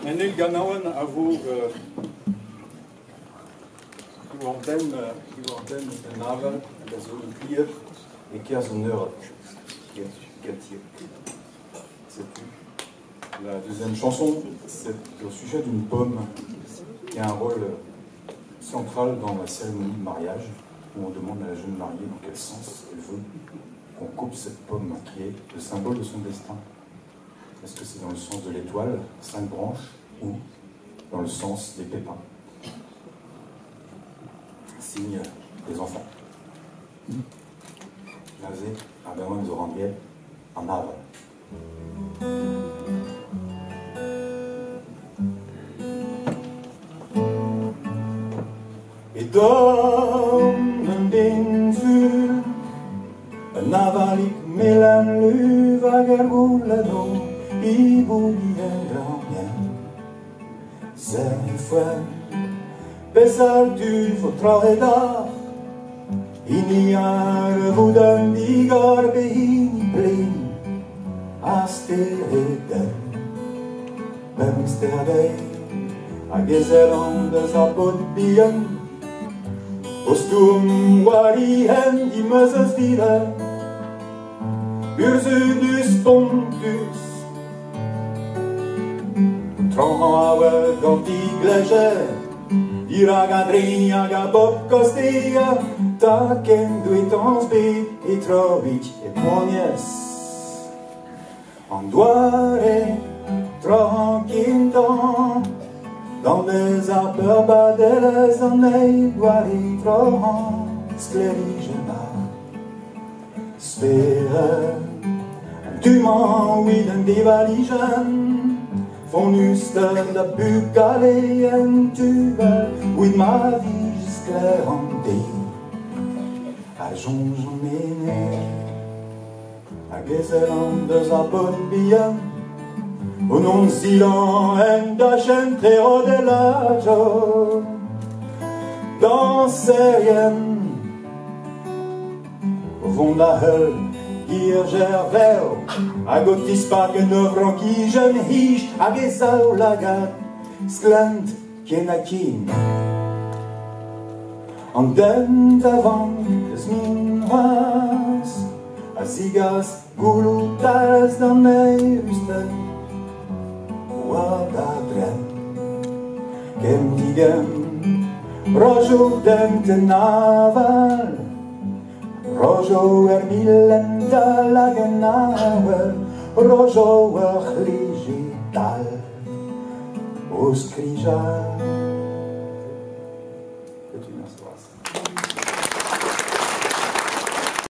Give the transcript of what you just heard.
En heel ganauen a vo Iwanten de navel da zo un plier et qui a son heure La deuxième chanson, c'est au sujet d'une pomme qui a un rôle central dans la cérémonie de mariage, où on demande à la jeune mariée dans quel sens elle veut qu'on coupe cette pomme qui est le symbole de son destin. Est-ce que c'est dans le sens de l'étoile, 5 branches, ou dans le sens des pépins, signe des enfants. Nazé, Agamon Zorandiel, en ave. Et dans un dinful, un avalik melan lu vagargulado, i bouillait grand bien. C'est fue, pesar du fotrahedar, iniar vudan digar behini plin, astereden, bemsterdei, a gezelandes a bodbien, Ostum warihen die Möses wieder, Ursudus pontus, Tronhawe gantigleje, Iragadrinja bob kostia, Taken duitans bit et trovich et ponies. Andoire, tranquillement, dans des arbres badelles en aiguari trohant, sclérigena. Spere, tu m'en ouïden des valigen, font nuster la bucalé en tuvel, oui ma vie jusqu'l'errandé. Arjon j'en mené, a gezelandes a bonne bien, au non silent en dachen treo de l'ajo, dans serien, au fond de la höll, Girger veo, a gotis parken övron kijen hish, a gesau lagat, sklant kenakin. En den avant des minwas, a zigas gulutas dan neusten, Wadadren, kem digem, rojo dente naval, rojo milenta lagenauer, rojo ligital, oskrija.